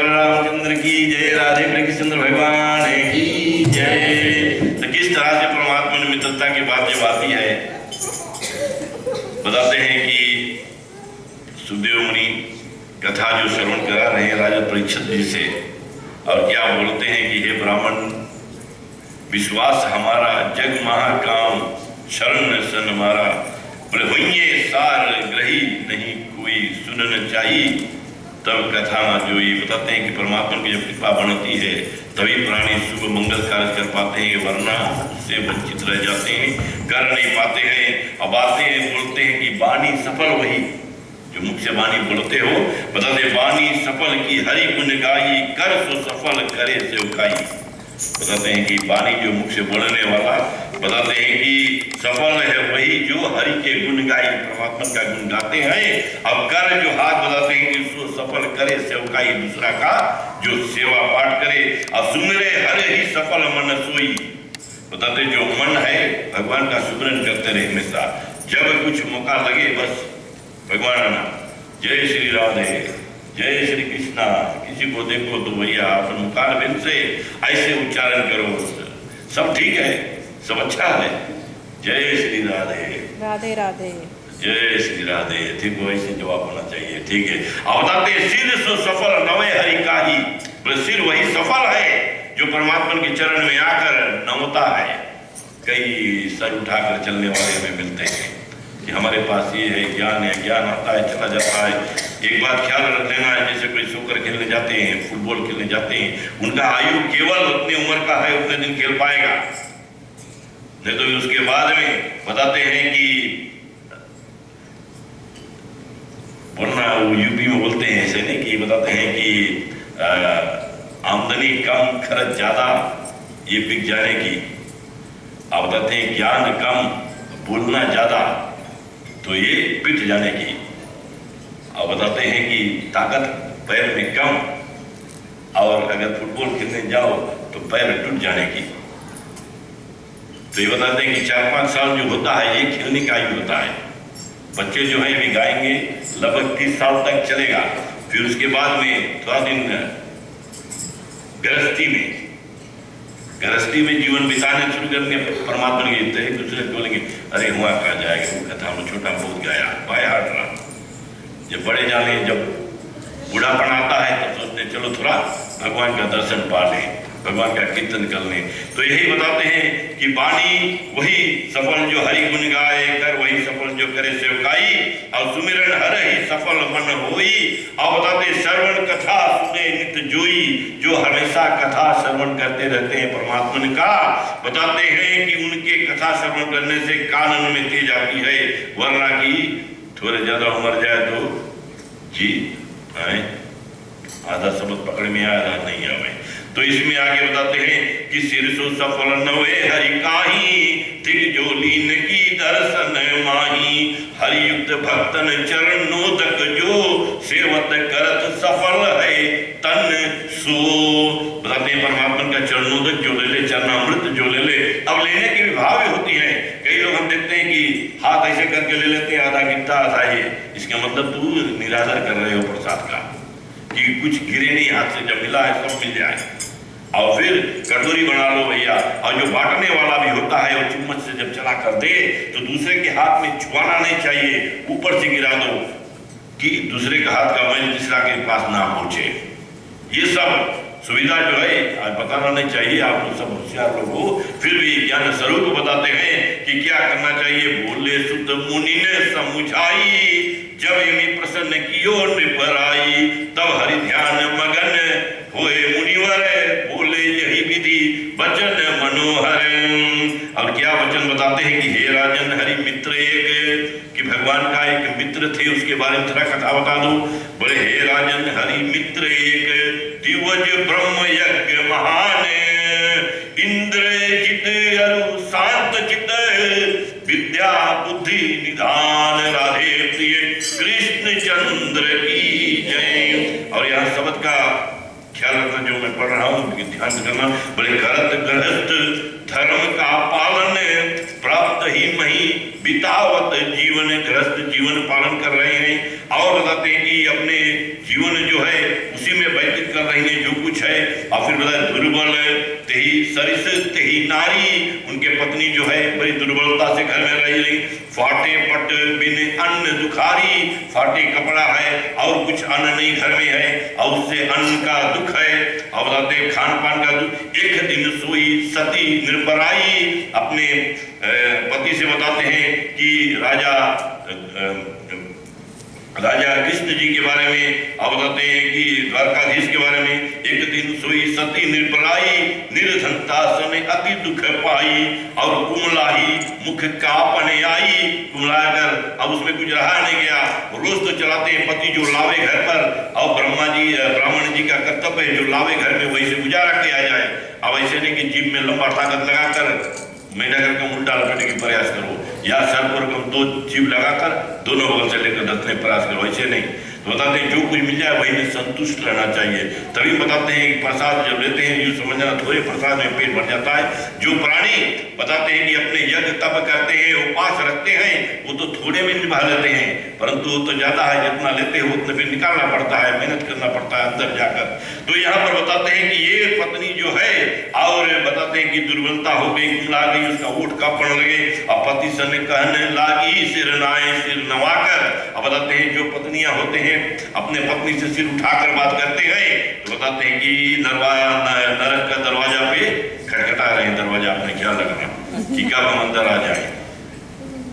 रामचंद्र की जय, राधे कृष्ण भगवान की जय। तो किस तरह से परमात्मा ने मित्रता की बात जब आती है, बताते हैं कि सुखदेव मुनि कथा जो श्रवण करा रहे हैं राजा परीक्षित जी से, और क्या बोलते हैं कि हे ब्राह्मण, विश्वास हमारा जग महाकाम, शरण सन हमारा, ब्रह्मण्य सार ग्रही नहीं कोई सुनन चाहिए, तब कथा जो ये बताते हैं कि परमात्मा की जब कृपा बनती है तभी प्राणी शुभ मंगल कार्य कर पाते हैं, वरना से वंचित रह जाते हैं, कर नहीं पाते हैं। अब आते हैं बोलते हैं कि वाणी सफल वही जो मुख से वाणी बोलते हो, बताते वाणी सफल की हरि गुण गाई, कर सो सफल करे सेवकाई। बताते हैं कि वाणी जो मुख से बोलने वाला, बताते हैं कि सफल है वही जो हरि के गुण गाई, परमात्मा का गुण गाते हैं। अब कर जो हाथ बताते हैं कि उसको सफल करे सेवकाई, दूसरा का जो सेवा पाठ करे, और सुमिरे हर ही सफल मन सोई। बताते जो मन है भगवान का सुमिरन करते रहे हमेशा, जब कुछ मौका लगे बस भगवान नाम, जय श्री राधे, जय श्री कृष्णा, किसी को देखो तो भैया अपन मुखार बिंद से ऐसे उच्चारण करो, सब ठीक है, सब अच्छा है, जय श्री राधे, राधे राधे, जय श्री राधे, ठीक हो, ऐसे जवाब होना चाहिए, ठीक है। अब बताते सिर सो सफल नवे हरि का ही, सिर वही सफल है जो परमात्मा के चरण में आकर नमता है। कई सर उठाकर चलने वाले हमें मिलते हैं कि हमारे पास ये है, ज्ञान है, ज्ञान आता है चला जाता है। एक बात ख्याल रख लेना है, जैसे कोई सोकर खेलने जाते हैं, फुटबॉल खेलने जाते हैं, उनका आयु केवल उतनी उम्र का है, उतने दिन खेल पाएगा, नहीं तो उसके बाद में बताते हैं कि वरना यूपी में बोलते हैं ऐसे नहीं कि बताते हैं कि आमदनी कम खर्च ज्यादा, ये बिक जाने की। आप बताते हैं ज्ञान कम बोलना ज्यादा, तो ये पिट जाने की। और बताते हैं कि ताकत पैर में कम, और अगर फुटबॉल खेलने जाओ तो पैर टूट जाने की। तो ये बताते हैं कि 4-5 साल जो होता है ये खेलने का आयु होता है। बच्चे जो है अभी गाएंगे लगभग 30 साल तक चलेगा, फिर उसके बाद में थोड़ा दिन गृहस्थी में जीवन बिताने शुरू करने परमात्मा के एक दूसरे को बोलेंगे, अरे हुआ कहा जाएगा, वो कथा में छोटा बहुत गाया पाया हट रहा। जब बड़े जाने, जब बूढ़ापन आता है तो सोचते चलो थोड़ा भगवान का दर्शन पा लें, भगवान का कीर्तन करने। तो यही बताते हैं कि वाणी वही सफल जो हरि गुण गाए, कर वही सफल जो करे सेवकाई, और सुमिरन हर ही सफल मन होई। और बताते श्रवण कथा सुने नित जोई, जो हमेशा कथा श्रवण करते रहते हैं परमात्मा का, बताते हैं कि उनके कथा श्रवण करने से कानन में तेज आती है, वरना की थोड़े ज्यादा उम्र जाए तो जी आधा शब्द पकड़ में आधा नहीं आवे। तो इसमें आगे बताते हैं कि सिरसो सफल नवे हरि काही, दिग जो लीन की दर्शन माही, हरि युक्त भक्तन चरणोदक जो, सेवत करत सफल है तन सो। बताते हैं परमात्मा का चरणोदक जो ले ले, चरणामृत जो ले ले। अब लेने की भी भाव होती है, कई लोग हम देखते हैं कि हाथ ऐसे करके ले लेते हैं, आधा गिरता आधा ये, इसका मतलब तू निरादर कर रहे हो प्रसाद का, कि कुछ गिरे नहीं हाथ से, जब मिला है सब मिल जाए। और फिर कटोरी बना लो भैया, और जो बांटने वाला भी होता है वो चम्मच से जब चला कर दे तो दूसरे के हाथ में छुआना नहीं चाहिए, ऊपर से गिरा दो कि दूसरे के हाथ का मैल तीसरा के पास ना पहुंचे। ये सब सुविधा जो है आज बताना नहीं चाहिए, आप लोग सब होशियार लोग हो, फिर भी ज्ञान स्वरूप बताते हैं कि क्या करना चाहिए। बोले सुत मुनि ने समुझाई, जब इमी प्रसन्न कियो नृपराई, तब हरि ध्यान मगन होए मुनिवर, बोले यही विधि वचन मनोहर। और क्या वचन बताते हैं कि हे राजन हरि मित्र एक, कि भगवान का एक मित्र थे, उसके बारे में थोड़ा कथा बता दो। बोले हे राजन हरि मित्र एक, दिवज ब्रह्म यज्ञ महान, इंद्र जित अरु शांत चित, विद्या बुद्धि निधान, राधे प्रिय कृष्ण चंद्र की जय। और यहाँ शब्द का ख्याल रखना, जो मैं पढ़ रहा हूँ ध्यान करना। बोले करत गृहस्थ धर्म का पालन, प्राप्त ही मही बितावत जीवन, गृहस्थ जीवन पालन कर रहे हैं। और बताते हैं कि अपने जीवन जो है उसी में व्यतीत कर रहे हैं जो कुछ है। और फिर बताए दुर्बल तेही सरिस तेही नारी, उनके पत्नी जो है बड़ी दुर्बलता से घर में रह रही, फाटे पट बिन अन्न दुखारी, फाटे कपड़ा है और कुछ अन्न नहीं घर में है, और उससे अन्न का दुख है। और बताते खान पान का दुख। एक दिन सोई सती निर्पराई, अपने पति से बताते हैं कि राजा कृष्ण जी के बारे में, और बताते हैं कि द्वारकाधीश के बारे में, एक दिन सोई सती निर्पराई, निर्धनता सने अति दुख पाई, और कुमलाही मुख कापने आई, कुमलाकर अब उसमें कुछ रहा नहीं गया। रोज तो चलाते हैं पति जो लावे घर पर, और ब्राह्मण जी का कर्तव्य है जो लावे घर में वही से गुजारा किया जाए। अब ऐसे नहीं कि जीभ में लंबा ताकत लगाकर मैदा करके उल्टा लपेटने की प्रयास करो, या सर पर दो जीभ लगाकर दोनों बगल से लेकर डसने प्रयास करो, ऐसे नहीं। तो बताते हैं जो कुछ मिल जाए वही में संतुष्ट रहना चाहिए। तभी बताते हैं कि प्रसाद जब लेते हैं यूँ समझना थोड़े प्रसाद में पेट भर जाता है। जो प्राणी बताते हैं कि अपने यज्ञ तप करते हैं, उपवास रखते हैं, वो तो थोड़े में निभा लेते हैं, परंतु वो तो ज्यादा है, जितना लेते हैं उतना फिर निकालना पड़ता है, मेहनत करना पड़ता है अंदर जाकर। तो यहाँ पर बताते हैं कि ये पत्नी जो है, और बताते हैं कि दुर्बलता हो गई, कुमला गई, उसका ओठ कांपने लगे, और पति सन कहने लागी सिर नाए सिर नवाकर। अब बताते हैं जो पत्नियां होते हैं अपने पत्नी से सिर उठाकर बात करते हैं, तो बताते हैं कि नरक का दरवाजा पे खटखटा रहे हैं, दरवाजा आपने ख्याल रखना कि कब हम अंदर आ जाए।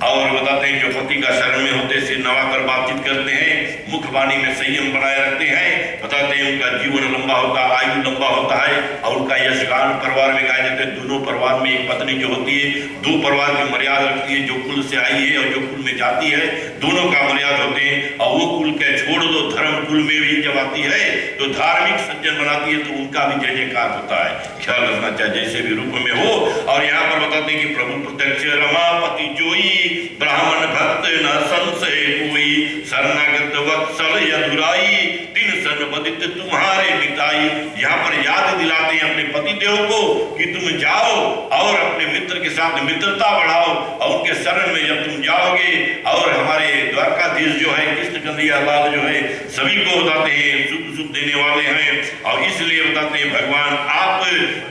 और बताते हैं जो पति का शरण में होते सिर नवाकर बातचीत करते हैं, मुख वाणी में संयम बनाए रखते हैं, बताते हैं उनका जीवन लंबा होता है, आयु लंबा होता है, और उनका यशगान परिवार में गाए जाते हैं। दोनों परिवार में एक पत्नी जो होती है दो परिवार की मर्यादा रखती है, जो कुल से आई है और जो कुल में जाती है, दोनों का मर्यादा होते हैं। और वो कुल के छोड़ दो, धर्म कुल में भी जब आती है तो धार्मिक सज्जन बनाती है, तो उनका भी जय जयकार होता है। ख्याल रखना चाहिए जैसे भी रूप में हो। और यहाँ पर बताते हैं कि प्रभु प्रत्यक्ष रमापति जोई, ब्राह्मण भक्त न संशय कोई, शरणागत वत्सल यदुराई, दिन सन बदित तुम्हारे बिताई। यहाँ पर याद दिलाते हैं अपने पति देव को कि तुम जाओ और अपने मित्र के साथ मित्रता बढ़ाओ, और उनके शरण में जब तुम जाओगे, और हमारे द्वारकाधीश जो है कृष्ण कन्हैया लाल जो है सभी को बताते हैं सुख सुख देने वाले हैं। और इसलिए बताते हैं भगवान आप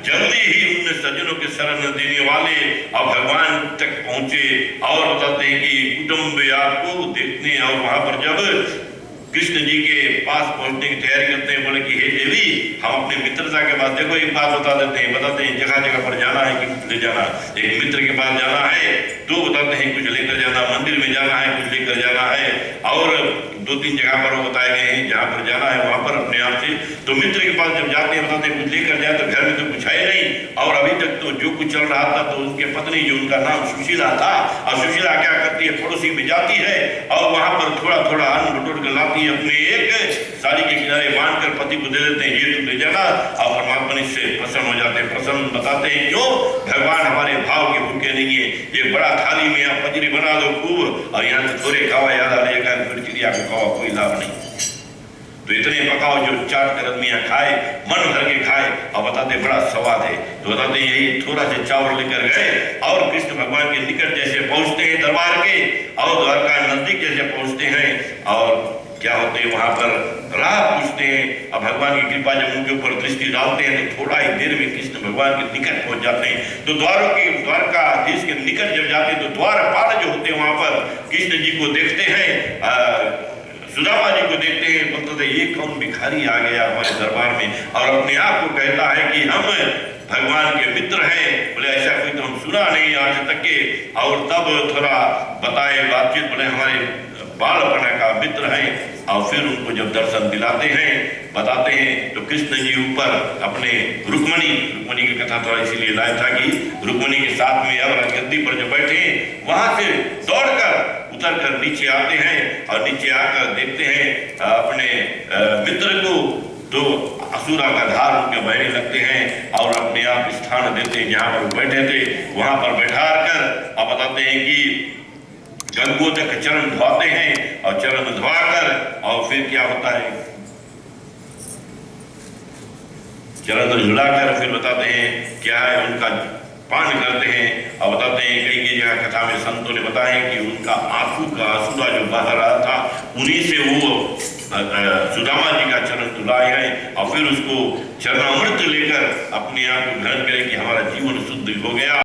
जल्दी ही उन सज्जनों के शरण देने वाले और भगवान तक पहुंचे। और बताते हैं कि कुटुंब आपको देखने, और वहां पर जब कृष्ण जी के पास पहुंचने की तैयारी करते हैं, बोले कि हे देवी हम अपने मित्रता के बाद देखो एक बात बताते हैं जगह जगह पर जाना है कि ले जाना, एक मित्र के पास जाना है तो बताते हैं कुछ लेकर जाना, मंदिर में जाना है कुछ लेकर जाना है, और 2-3 जगह पर वो बताए गए हैं जहाँ पर जाना है वहाँ पर अपने आप से। तो मित्र के पास जब जाते हैं बताते हैं कुछ लेकर जाए तो घर में तो कुछ है नहीं, और अभी तक तो जो कुछ चल रहा था तो उनके पत्नी जो उनका नाम सुशीला था, और सुशीला क्या करती है पड़ोसी में जाती है और वहाँ पर थोड़ा थोड़ा अन्न बटोर कर लाती है, अपने एक साड़ी के किनारे बांध कर पति को दे देते हैं, ये तुम ले जाना, और परमात्मा इससे प्रसन्न हो जाते हैं। प्रसन्न बताते हैं क्यों? भगवान हमारे भाव के भूखे नहीं है, ये बड़ा थाली में आप पजरी बना दो खूब और यहाँ से थोड़े खावा याद आ जाएगा, फिर चिड़िया को खावा कोई लाभ नहीं। तो इतने पकाओ जो चाट कर आदमियाँ खाए, मन भर के खाए, और बताते बड़ा स्वाद है। तो बताते यही थोड़ा से चावल लेकर गए और कृष्ण भगवान के निकट जैसे पहुंचते हैं दरबार के, और द्वारका नजदीक जैसे पहुंचते हैं, और क्या होते हैं वहां पर राह पूछते हैं, और भगवान की कृपा जब उनके ऊपर दृष्टि डालते हैं तो थोड़ा ही देर में कृष्ण भगवान के निकट पहुंच जाते हैं। तो द्वारकाधीश के निकट जब जाते हैं तो द्वारपाल जो होते हैं वहां पर कृष्ण जी को देखते हैं, सुदामा जी को देखते हैं, बोलते थे ये कौन भिखारी आ गया हमारे दरबार में, और अपने आप को कहता है कि हम भगवान के मित्र हैं। बोले ऐसा कोई तो हम सुना नहीं आज तक के, और तब थोड़ा बताए बातचीत, बोले हमारे बालपना का मित्र हैं, और फिर उनको जब दर्शन दिलाते हैं बताते हैं तो कृष्ण जी ऊपर अपने रुक्मणी की कथा थोड़ा इसीलिए लाया था कि रुक्मणी के साथ में अब गद्दी पर जो बैठे हैं वहां से दौड़कर उतर कर नीचे आते हैं, और नीचे आकर देखते हैं अपने मित्र को, तो असुरा का धार उनके बहने लगते हैं और अपने आप स्थान देते हैं जहां पर वो बैठे थे वहां पर बैठा कर, अब बताते हैं कि गंगोदक चरण धोते हैं, और चरण धोकर और फिर क्या होता है चरण झुलाकर फिर बताते हैं क्या है उनका पान करते हैं, और बताते हैं कई जगह कथा में संतों ने बताया कि उनका आंसू का आंसुदा जो बह रहा था उन्हीं से वो सुदामा जी का चरण धुलाए हैं, और फिर उसको चरणामृत लेकर अपने आप को ग्रहण करें कि हमारा जीवन शुद्ध हो गया।